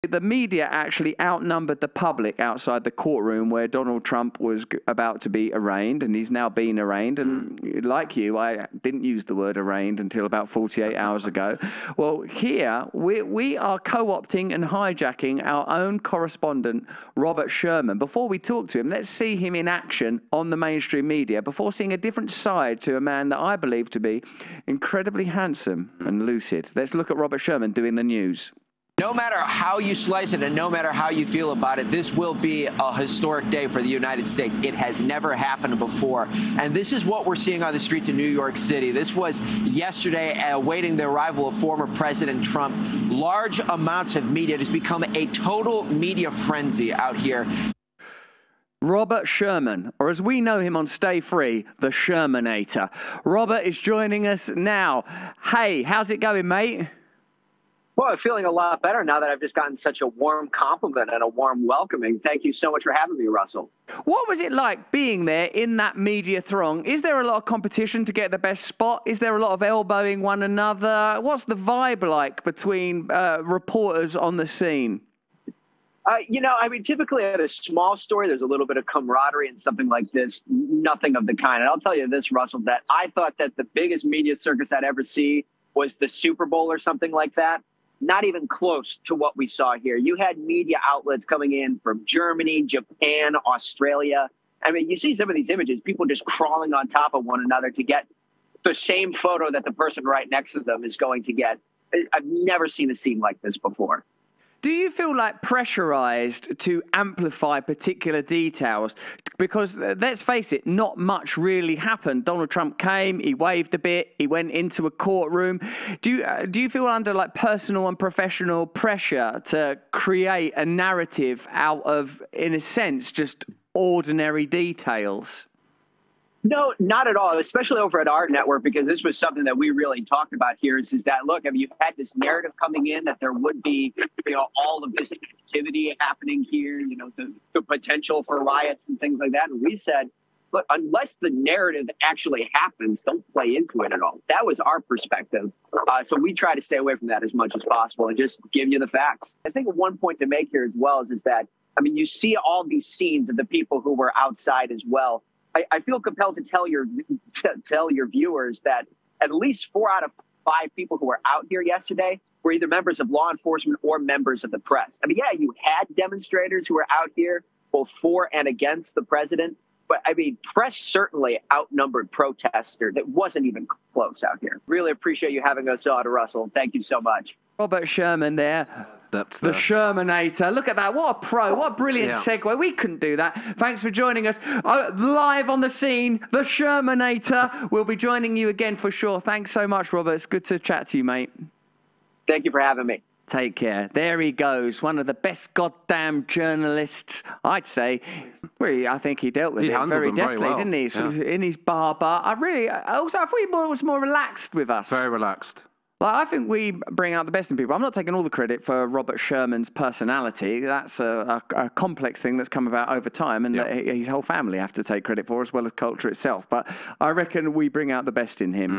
The media actually outnumbered the public outside the courtroom where Donald Trump was about to be arraigned, and he's now been arraigned. And like you, I didn't use the word arraigned until about 48 hours ago. Well, here we are co-opting and hijacking our own correspondent, Robert Sherman. Before we talk to him, let's see him in action on the mainstream media before seeing a different side to a man that I believe to be incredibly handsome and lucid. Let's look at Robert Sherman doing the news. No matter how you slice it and no matter how you feel about it, this will be a historic day for the United States. It has never happened before. And this is what we're seeing on the streets of New York City. This was yesterday awaiting the arrival of former President Trump. Large amounts of media. It has become a total media frenzy out here. Robert Sherman, or as we know him on Stay Free, the Shermanator. Robert is joining us now. Hey, how's it going, mate? Well, I'm feeling a lot better now that I've just gotten such a warm compliment and a warm welcoming. Thank you so much for having me, Russell. What was it like being there in that media throng? Is there a lot of competition to get the best spot? Is there a lot of elbowing one another? What's the vibe like between reporters on the scene? You know, I mean, typically at a small story, there's a little bit of camaraderie, and something like this, nothing of the kind. And I'll tell you this, Russell, that I thought that the biggest media circus I'd ever see was the Super Bowl or something like that. Not even close to what we saw here. You had media outlets coming in from Germany, Japan, Australia. I mean, you see some of these images, people just crawling on top of one another to get the same photo that the person right next to them is going to get. I've never seen a scene like this before. Do you feel like pressurized to amplify particular details? Because let's face it, not much really happened. Donald Trump came, he waved a bit, he went into a courtroom. Do you feel under like personal and professional pressure to create a narrative out of, in a sense, just ordinary details? No, not at all, especially over at our network, because this was something that we really talked about here is that, look, I mean, you've had this narrative coming in that there would be, you know, all of this activity happening here, you know, the potential for riots and things like that. And we said, look, unless the narrative actually happens, don't play into it at all. That was our perspective. So we try to stay away from that as much as possible and just give you the facts. I think one point to make here as well is that, I mean, you see all these scenes of the people who were outside as well. I feel compelled to tell your viewers that at least 4 out of 5 people who were out here yesterday were either members of law enforcement or members of the press. I mean, yeah, you had demonstrators who were out here both for and against the president. But, I mean, press certainly outnumbered protesters. It wasn't even close out here. Really appreciate you having us on, Russell. Thank you so much. Robert Sherman there. The Shermanator. Look at that. What a pro. What a brilliant segue. We couldn't do that. Thanks for joining us. Live on the scene, the Shermanator. We'll be joining you again for sure. Thanks so much, Robert. It's good to chat to you, mate. Thank you for having me. Take care. There he goes. One of the best goddamn journalists, I'd say. Really, I think he dealt with it very deftly, didn't he? Sort of in his bar. I thought he was more relaxed with us. Very relaxed. Like, I think we bring out the best in people. I'm not taking all the credit for Robert Sherman's personality. That's a complex thing that's come about over time, and that his whole family have to take credit for, as well as culture itself. But I reckon we bring out the best in him.